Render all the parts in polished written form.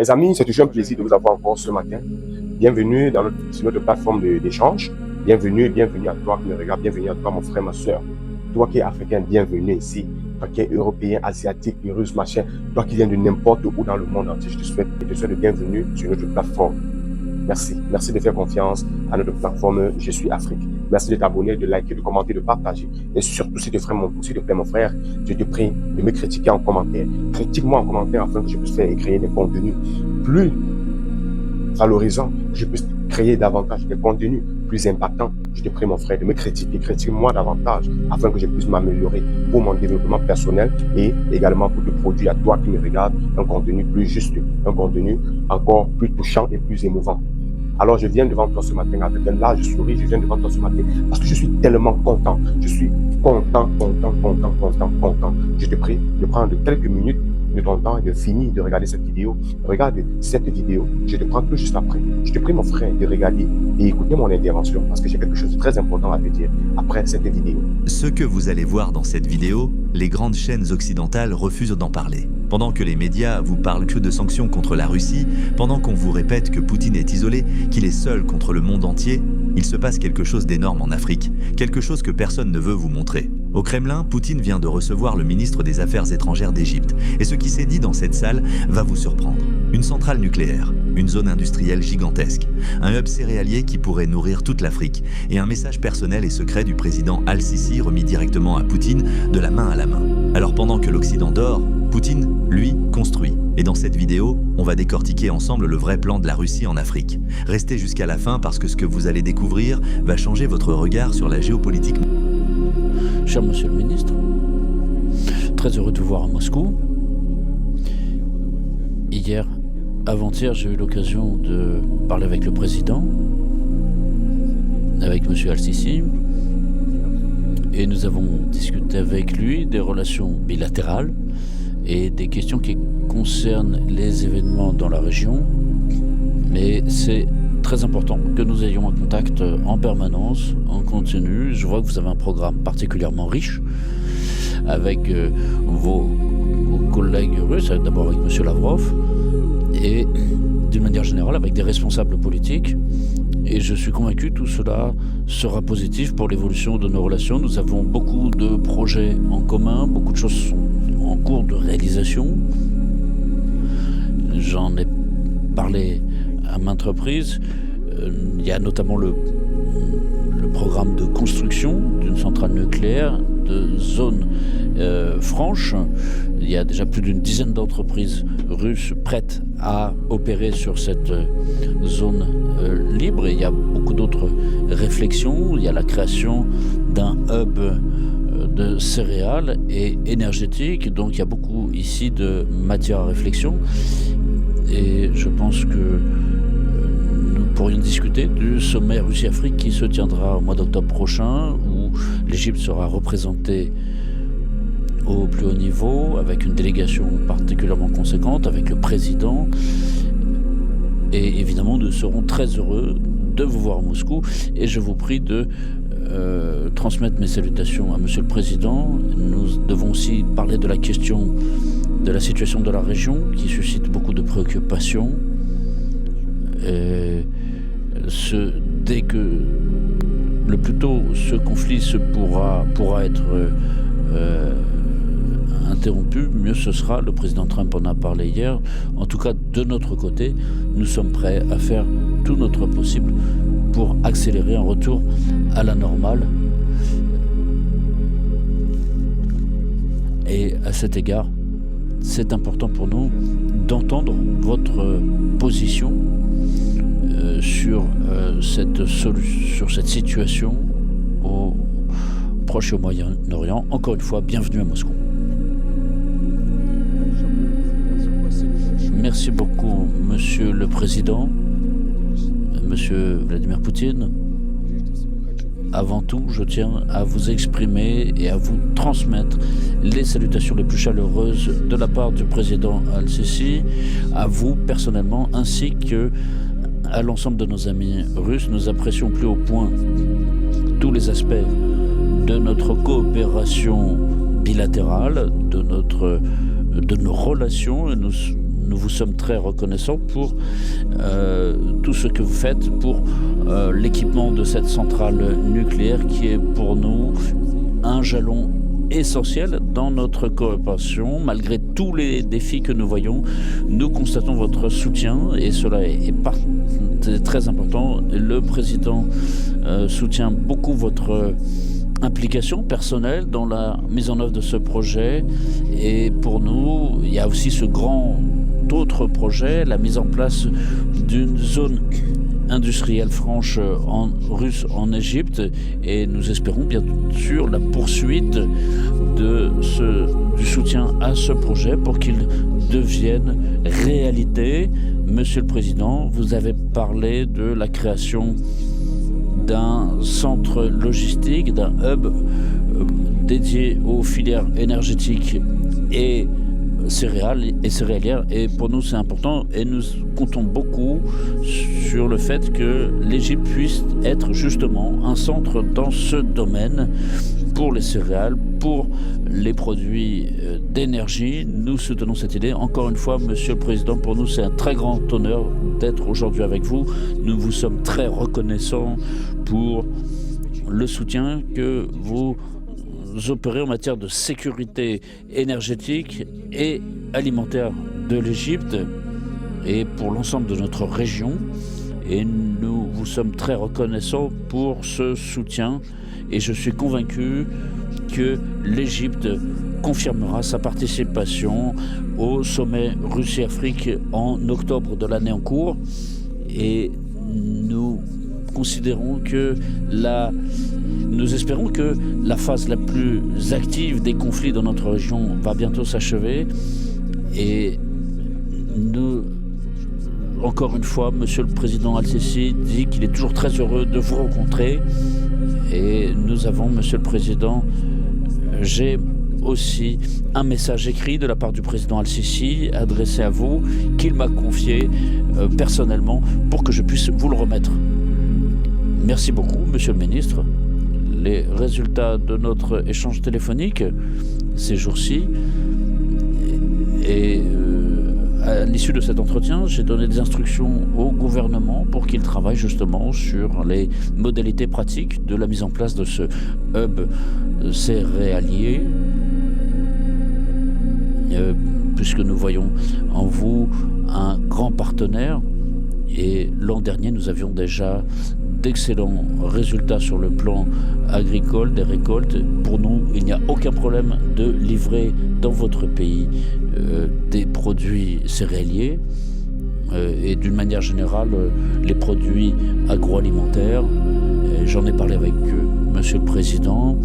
Mes amis, c'est toujours un plaisir de vous avoir encore ce matin. Bienvenue sur notre plateforme d'échange. Bienvenue à toi qui me regarde. Bienvenue à toi, mon frère, ma soeur. Toi qui es africain, bienvenue ici. Toi qui es européen, asiatique, russe, machin. Toi qui viens de n'importe où dans le monde entier, je te souhaite le bienvenue sur notre plateforme. Merci. Merci de faire confiance à notre plateforme Je suis Afrique. Merci de t'abonner, de liker, de commenter, de partager. Et surtout, s'il te plaît, mon frère, je te prie de me critiquer en commentaire. Critique-moi en commentaire afin que je puisse faire et créer des contenus plus valorisants, que je puisse créer davantage des contenus plus impactants. Je te prie, mon frère, de me critiquer. Critique-moi davantage afin que je puisse m'améliorer pour mon développement personnel et également pour te produire à toi qui me regarde un contenu plus juste, un contenu encore plus touchant et plus émouvant. Alors, je viens devant toi ce matin avec un large sourire. Je viens devant toi ce matin parce que je suis tellement content. Je suis content. Je te prie de prendre quelques minutes de ton temps et de finir de regarder cette vidéo. Regarde cette vidéo. Je te prends tout juste après. Je te prie, mon frère, de regarder et écouter mon intervention parce que j'ai quelque chose de très important à te dire après cette vidéo. Ce que vous allez voir dans cette vidéo, les grandes chaînes occidentales refusent d'en parler. Pendant que les médias vous parlent que de sanctions contre la Russie, pendant qu'on vous répète que Poutine est isolé, qu'il est seul contre le monde entier, il se passe quelque chose d'énorme en Afrique, quelque chose que personne ne veut vous montrer. Au Kremlin, Poutine vient de recevoir le ministre des Affaires étrangères d'Égypte. Et ce qui s'est dit dans cette salle va vous surprendre. Une centrale nucléaire, une zone industrielle gigantesque, un hub céréalier qui pourrait nourrir toute l'Afrique, et un message personnel et secret du président Al-Sisi remis directement à Poutine de la main à la main. Alors pendant que l'Occident dort, Poutine, lui, construit. Et dans cette vidéo, on va décortiquer ensemble le vrai plan de la Russie en Afrique. Restez jusqu'à la fin parce que ce que vous allez découvrir va changer votre regard sur la géopolitique. Cher Monsieur le Ministre, très heureux de vous voir à Moscou. Hier, avant-hier, j'ai eu l'occasion de parler avec le président, avec Monsieur Al-Sisi, et nous avons discuté avec lui des relations bilatérales et des questions qui concernent les événements dans la région. Mais c'est très important que nous ayons un contact en permanence, en continu. Je vois que vous avez un programme particulièrement riche avec vos collègues russes, d'abord avec M. Lavrov, et d'une manière générale avec des responsables politiques. Et je suis convaincu que tout cela sera positif pour l'évolution de nos relations. Nous avons beaucoup de projets en commun, beaucoup de choses sont en cours de réalisation. J'en ai parlé à maintes reprises. Il y a notamment le programme de construction d'une centrale nucléaire de zone franche. Il y a déjà plus d'une dizaine d'entreprises russes prêtes à opérer sur cette zone libre. Et il y a beaucoup d'autres réflexions. Il y a la création d'un hub de céréales et énergétique. Donc il y a beaucoup ici de matière à réflexion. Et je pense que nous pourrions discuter du sommet Russie-Afrique qui se tiendra au mois d'octobre prochain, où l'Égypte sera représentée au plus haut niveau, avec une délégation particulièrement conséquente, avec le président. Et évidemment, nous serons très heureux de vous voir à Moscou. Et je vous prie de transmettre mes salutations à Monsieur le Président. Nous devons aussi parler de la question de la situation de la région, qui suscite beaucoup de préoccupations. Dès que le plus tôt ce conflit pourra être interrompu, mieux ce sera. Le président Trump en a parlé hier. En tout cas, de notre côté, nous sommes prêts à faire tout notre possible pour accélérer un retour à la normale. Et à cet égard, c'est important pour nous d'entendre votre position sur cette situation au Proche et au Moyen-Orient. Encore une fois, bienvenue à Moscou. Merci beaucoup, Monsieur le Président, Monsieur Vladimir Poutine. Avant tout, je tiens à vous exprimer et à vous transmettre les salutations les plus chaleureuses de la part du président Al-Sisi, à vous personnellement, ainsi que à l'ensemble de nos amis russes. Nous apprécions au plus haut point tous les aspects de notre coopération bilatérale, de nos relations, et nous nous vous sommes très reconnaissants pour tout ce que vous faites pour l'équipement de cette centrale nucléaire qui est pour nous un jalon essentiel dans notre coopération. Malgré tous les défis que nous voyons, nous constatons votre soutien et cela est très important. Le président soutient beaucoup votre implication personnelle dans la mise en œuvre de ce projet. Et pour nous, il y a aussi ce grand autre projet, la mise en place d'une zone industrielle franche russe en Égypte, et nous espérons bien sûr la poursuite du soutien à ce projet pour qu'il devienne réalité. Monsieur le Président, vous avez parlé de la création d'un centre logistique, d'un hub dédié aux filières énergétiques et céréalières, et pour nous c'est important, et nous comptons beaucoup sur le fait que l'Égypte puisse être justement un centre dans ce domaine pour les céréales, pour les produits d'énergie. Nous soutenons cette idée. Encore une fois, Monsieur le Président, pour nous c'est un très grand honneur d'être aujourd'hui avec vous. Nous vous sommes très reconnaissants pour le soutien que vous opérer en matière de sécurité énergétique et alimentaire de l'Égypte et pour l'ensemble de notre région. Et nous vous sommes très reconnaissants pour ce soutien, et je suis convaincu que l'Égypte confirmera sa participation au sommet Russie-Afrique en octobre de l'année en cours. Et nous considérons que nous espérons que la phase la plus active des conflits dans notre région va bientôt s'achever, et nous, encore une fois, Monsieur le Président Al-Sisi dit qu'il est toujours très heureux de vous rencontrer, et nous avons, Monsieur le Président, j'ai aussi un message écrit de la part du président Al-Sisi adressé à vous, qu'il m'a confié personnellement pour que je puisse vous le remettre. Merci beaucoup, Monsieur le Ministre. Les résultats de notre échange téléphonique ces jours-ci, et à l'issue de cet entretien, j'ai donné des instructions au gouvernement pour qu'il travaille justement sur les modalités pratiques de la mise en place de ce hub céréalier, puisque nous voyons en vous un grand partenaire, et l'an dernier nous avions déjà d'excellents résultats sur le plan agricole, des récoltes. Pour nous, il n'y a aucun problème de livrer dans votre pays des produits céréaliers et d'une manière générale les produits agroalimentaires. J'en ai parlé avec Monsieur le Président,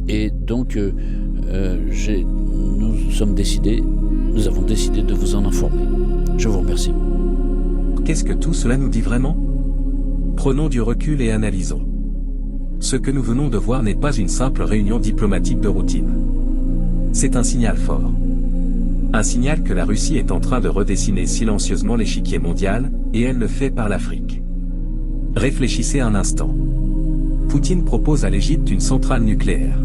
et donc nous avons décidé de vous en informer. Je vous remercie. Qu'est-ce que tout cela nous dit vraiment? Prenons du recul et analysons. Ce que nous venons de voir n'est pas une simple réunion diplomatique de routine. C'est un signal fort. Un signal que la Russie est en train de redessiner silencieusement l'échiquier mondial, et elle le fait par l'Afrique. Réfléchissez un instant. Poutine propose à l'Égypte une centrale nucléaire.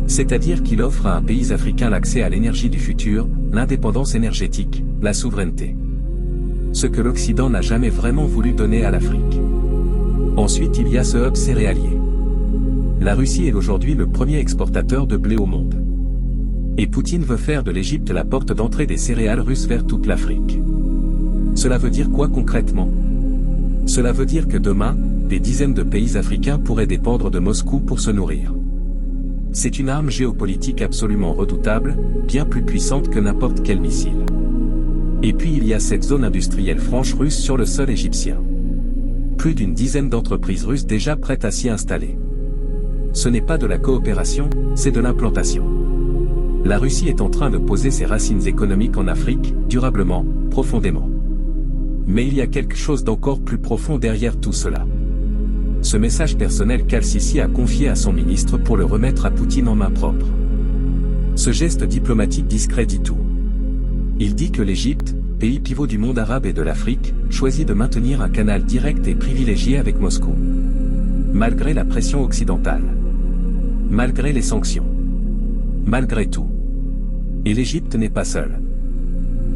C'est-à-dire qu'il offre à un pays africain l'accès à l'énergie du futur, l'indépendance énergétique, la souveraineté. Ce que l'Occident n'a jamais vraiment voulu donner à l'Afrique. Ensuite, il y a ce hub céréalier. La Russie est aujourd'hui le premier exportateur de blé au monde. Et Poutine veut faire de l'Égypte la porte d'entrée des céréales russes vers toute l'Afrique. Cela veut dire quoi concrètement? Cela veut dire que demain, des dizaines de pays africains pourraient dépendre de Moscou pour se nourrir. C'est une arme géopolitique absolument redoutable, bien plus puissante que n'importe quel missile. Et puis il y a cette zone industrielle franche russe sur le sol égyptien. Plus d'une dizaine d'entreprises russes déjà prêtes à s'y installer. Ce n'est pas de la coopération, c'est de l'implantation. La Russie est en train de poser ses racines économiques en Afrique, durablement, profondément. Mais il y a quelque chose d'encore plus profond derrière tout cela. Ce message personnel qu'Al-Sisi a confié à son ministre pour le remettre à Poutine en main propre. Ce geste diplomatique discrédite tout. Il dit que l'Égypte, pays pivot du monde arabe et de l'Afrique, choisit de maintenir un canal direct et privilégié avec Moscou. Malgré la pression occidentale. Malgré les sanctions. Malgré tout. Et l'Égypte n'est pas seule.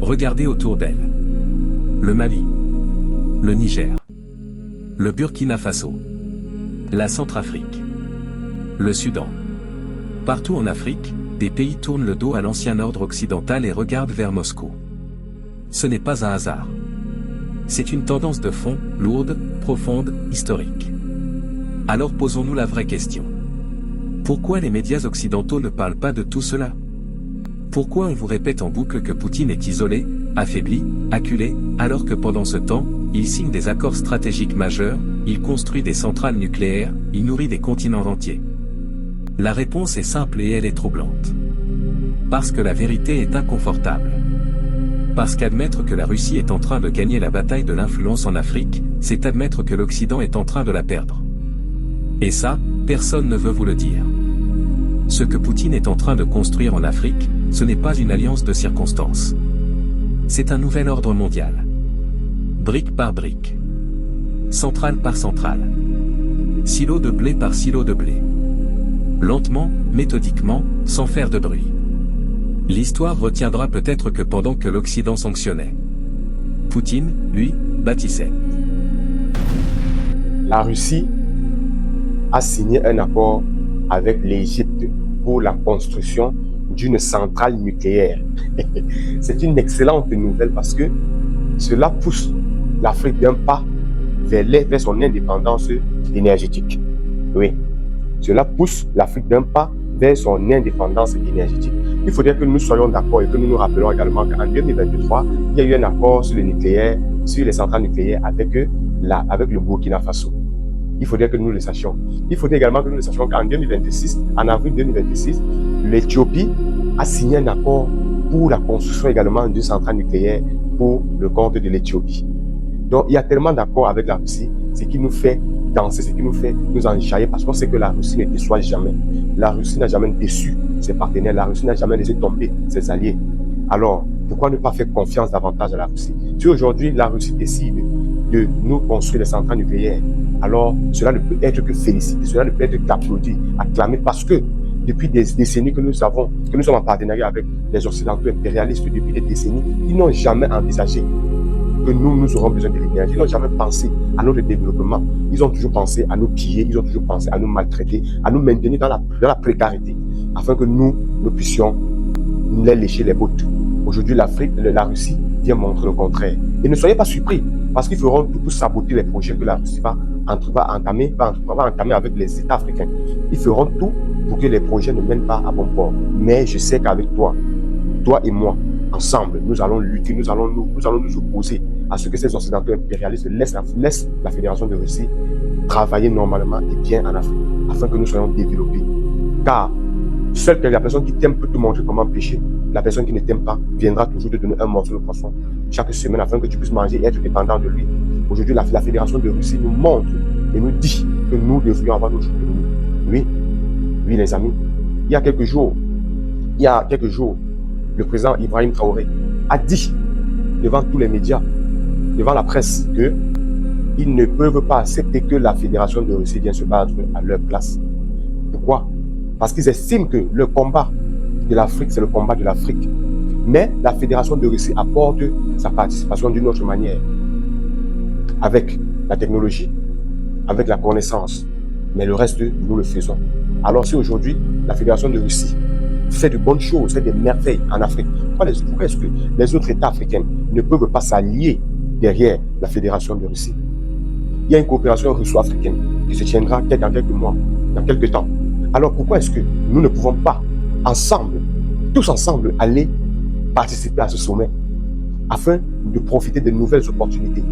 Regardez autour d'elle. Le Mali, le Niger, le Burkina Faso, la Centrafrique, le Soudan. Partout en Afrique, des pays tournent le dos à l'ancien ordre occidental et regardent vers Moscou. Ce n'est pas un hasard. C'est une tendance de fond, lourde, profonde, historique. Alors posons-nous la vraie question. Pourquoi les médias occidentaux ne parlent pas de tout cela? Pourquoi on vous répète en boucle que Poutine est isolé, affaibli, acculé, alors que pendant ce temps, il signe des accords stratégiques majeurs, il construit des centrales nucléaires, il nourrit des continents entiers? La réponse est simple et elle est troublante. Parce que la vérité est inconfortable. Parce qu'admettre que la Russie est en train de gagner la bataille de l'influence en Afrique, c'est admettre que l'Occident est en train de la perdre. Et ça, personne ne veut vous le dire. Ce que Poutine est en train de construire en Afrique, ce n'est pas une alliance de circonstances. C'est un nouvel ordre mondial. Brique par brique. Centrale par centrale. Silo de blé par silo de blé. Lentement, méthodiquement, sans faire de bruit. L'histoire retiendra peut-être que pendant que l'Occident sanctionnait, Poutine, lui, bâtissait. La Russie a signé un accord avec l'Égypte pour la construction d'une centrale nucléaire. C'est une excellente nouvelle parce que cela pousse l'Afrique d'un pas vers son indépendance énergétique. Oui, cela pousse l'Afrique d'un pas vers son indépendance énergétique. Il faudrait que nous soyons d'accord et que nous nous rappelons également qu'en 2023, il y a eu un accord sur le nucléaire, sur les centrales nucléaires avec le Burkina Faso. Il faudrait que nous le sachions. Il faudrait également que nous le sachions qu'en 2026, en avril 2026, l'Éthiopie a signé un accord pour la construction également d'une centrale nucléaire pour le compte de l'Éthiopie. Donc, il y a tellement d'accords avec la Russie, ce qui nous fait danser, ce qui nous fait nous enjailler parce qu'on sait que la Russie ne déçoit jamais. La Russie n'a jamais déçu ses partenaires, la Russie n'a jamais laissé tomber ses alliés. Alors, pourquoi ne pas faire confiance davantage à la Russie? Si aujourd'hui la Russie décide de nous construire des centrales nucléaires, alors cela ne peut être que félicité, cela ne peut être qu'applaudi, acclamé parce que depuis des décennies que nous sommes en partenariat avec les Occidentaux impérialistes, depuis des décennies, ils n'ont jamais envisagé que nous aurons besoin de l'énergie. Ils n'ont jamais pensé à notre développement. Ils ont toujours pensé à nous piller, ils ont toujours pensé à nous maltraiter, à nous maintenir dans la précarité, afin que nous puissions les lécher les bottes. Aujourd'hui, la Russie vient montrer le contraire. Et ne soyez pas surpris, parce qu'ils feront tout pour saboter les projets que la Russie va entamer avec les États africains. Ils feront tout pour que les projets ne mènent pas à bon port. Mais je sais qu'avec toi et moi, ensemble, nous allons lutter, nous allons nous opposer à ce que ces Occidentaux impérialistes laissent la Fédération de Russie travailler normalement et bien en Afrique, afin que nous soyons développés. Car seule la personne qui t'aime peut te montrer comment pêcher. La personne qui ne t'aime pas viendra toujours te donner un morceau de poisson chaque semaine afin que tu puisses manger et être dépendant de lui. Aujourd'hui, la Fédération de Russie nous montre et nous dit que nous devrions avoir notre autonomie. Oui, les amis. Il y a quelques jours, le président Ibrahim Traoré a dit devant tous les médias, devant la presse, qu'ils ne peuvent pas accepter que la Fédération de Russie vienne se battre à leur place. Pourquoi? Parce qu'ils estiment que le combat de l'Afrique, c'est le combat de l'Afrique. Mais la Fédération de Russie apporte sa participation d'une autre manière, avec la technologie, avec la connaissance. Mais le reste, nous le faisons. Alors si aujourd'hui, la Fédération de Russie fait de bonnes choses, fait des merveilles en Afrique, pourquoi est-ce que les autres États africains ne peuvent pas s'allier derrière la Fédération de Russie? Il y a une coopération russo-africaine qui se tiendra dans quelques mois, dans quelques temps. Alors pourquoi est-ce que nous ne pouvons pas ensemble, tous ensemble, aller participer à ce sommet afin de profiter de nouvelles opportunités,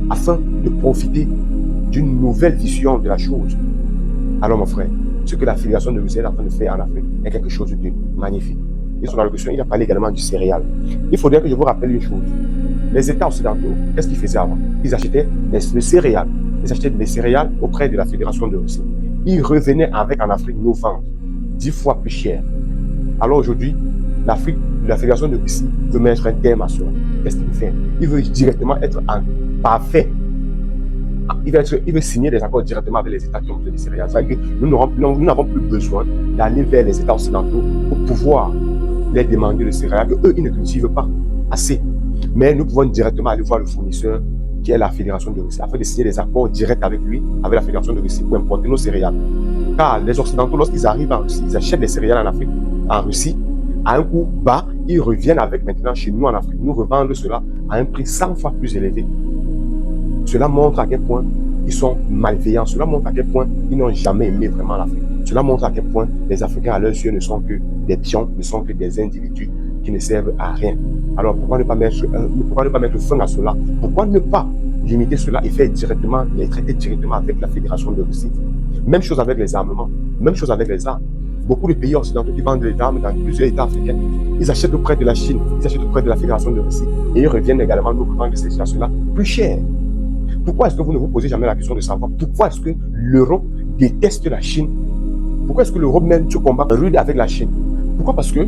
afin de profiter d'une nouvelle vision de la chose? Alors mon frère, ce que la Fédération de Russie est en train de faire en Afrique est quelque chose de magnifique. Et son allocution, il a parlé également du céréal. Il faudrait que je vous rappelle une chose. Les États occidentaux, qu'est-ce qu'ils faisaient avant? Ils achetaient les céréales. Ils achetaient des céréales auprès de la Fédération de Russie. Ils revenaient avec en Afrique nos ventes 10 fois plus cher. Alors aujourd'hui, la Fédération de Russie veut mettre un terme à cela. Qu'est-ce qu'il veut faire? Il veut directement être en parfait. Il veut signer des accords directement avec les États qui ont besoin des céréales. C'est-à-dire que nous n'avons plus besoin d'aller vers les États occidentaux pour les demander le céréales que eux, ils ne cultivent pas assez. Mais nous pouvons directement aller voir le fournisseur qui est la Fédération de Russie, afin de signer des accords directs avec lui, avec la Fédération de Russie, pour importer nos céréales. Car les Occidentaux, lorsqu'ils arrivent en Russie, ils achètent des céréales en Afrique, en Russie, à un coût bas, ils reviennent avec maintenant chez nous en Afrique, nous revendent cela à un prix 100 fois plus élevé. Cela montre à quel point ils sont malveillants, cela montre à quel point ils n'ont jamais aimé vraiment l'Afrique. Cela montre à quel point les Africains à leurs yeux ne sont que des pions, ne sont que des individus qui ne servent à rien. Alors pourquoi ne pas mettre fin à cela? Pourquoi ne pas limiter cela et faire directement, les traiter directement avec la Fédération de Russie? Même chose avec les armements, même chose avec les armes. Beaucoup de pays occidentaux qui vendent des armes dans plusieurs États africains, ils achètent auprès de la Chine, ils achètent auprès de la Fédération de Russie et ils reviennent également nous vendre ces situations-là plus cher. Pourquoi est-ce que vous ne vous posez jamais la question de savoir pourquoi est-ce que l'Europe déteste la Chine? Pourquoi est-ce que l'Europe mène ce combat rude avec la Chine? Pourquoi? Parce que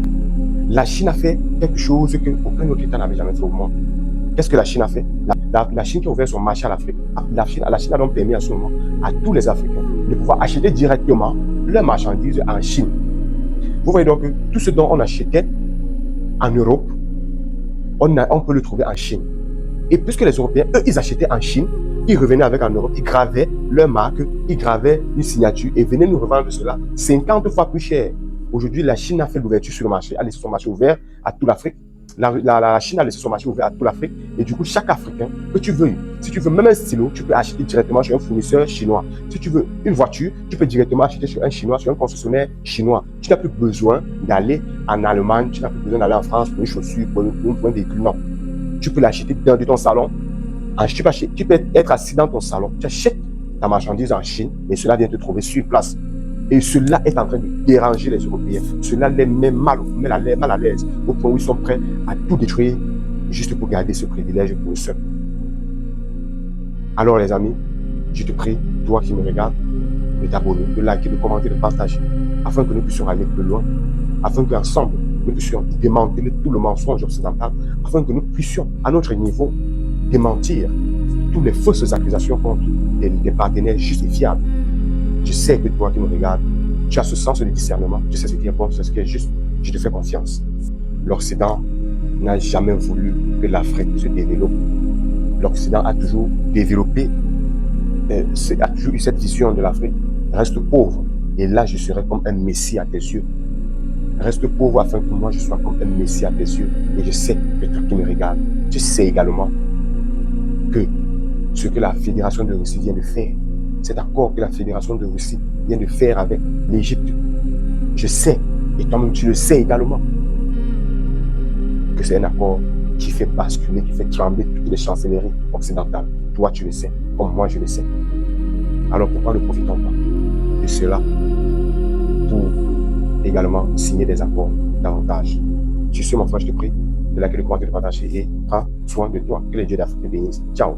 la Chine a fait quelque chose qu'aucun autre État n'avait jamais fait au monde. Qu'est-ce que la Chine a fait? La Chine qui a ouvert son marché à l'Afrique. La Chine a donc permis à ce moment à tous les Africains de pouvoir acheter directement leurs marchandises en Chine. Vous voyez donc que tout ce dont on achetait en Europe, on peut le trouver en Chine. Et puisque les Européens, eux, ils achetaient en Chine, ils revenaient avec en Europe, ils gravaient leur marque, ils gravaient une signature et venaient nous revendre cela 50 fois plus cher. Aujourd'hui, la Chine a fait l'ouverture sur le marché, a laissé son marché ouvert à toute l'Afrique. La Chine a laissé son marché ouvert à toute l'Afrique. Et du coup, chaque Africain que tu veux, si tu veux même un stylo, tu peux acheter directement chez un fournisseur chinois. Si tu veux une voiture, tu peux directement acheter chez un Chinois, sur un concessionnaire chinois. Tu n'as plus besoin d'aller en Allemagne, tu n'as plus besoin d'aller en France pour une chaussure, pour un véhicule. Non. Tu peux l'acheter dans ton salon. Tu peux être assis dans ton salon. Tu achètes ta marchandise en Chine et cela vient te trouver sur place. Et cela est en train de déranger les Européens. Cela les met mal à l'aise, au point où ils sont prêts à tout détruire juste pour garder ce privilège pour eux seuls. Alors les amis, je te prie, toi qui me regardes, de t'abonner, de liker, de commenter, de partager, afin que nous puissions aller plus loin, afin qu'ensemble, nous puissions démanteler tout le mensonge occidental, afin que nous puissions, à notre niveau, démentir toutes les fausses accusations contre des partenaires justifiables. Je sais que toi qui me regardes, tu as ce sens de discernement, tu sais ce qui est bon, tu sais ce qui est juste, je te fais confiance. L'Occident n'a jamais voulu que l'Afrique se développe. L'Occident a toujours développé, a toujours eu cette vision de l'Afrique. Reste pauvre, et là je serai comme un messie à tes yeux. Reste pauvre afin que moi je sois comme un messie à tes yeux. Et je sais que toi qui me regardes, tu sais également que ce que la Fédération de Russie vient de faire, cet accord que la Fédération de Russie vient de faire avec l'Égypte, je sais, et toi-même tu le sais également, que c'est un accord qui fait basculer, qui fait trembler toutes les chancelleries occidentales. Toi tu le sais, comme moi je le sais. Alors pourquoi ne profitons pas de cela pour également signer des accords davantage? Sur ce mon frère, je te prie de liker, de commenter, de partager et prends soin de toi. Que les dieux d'Afrique te bénissent. Ciao.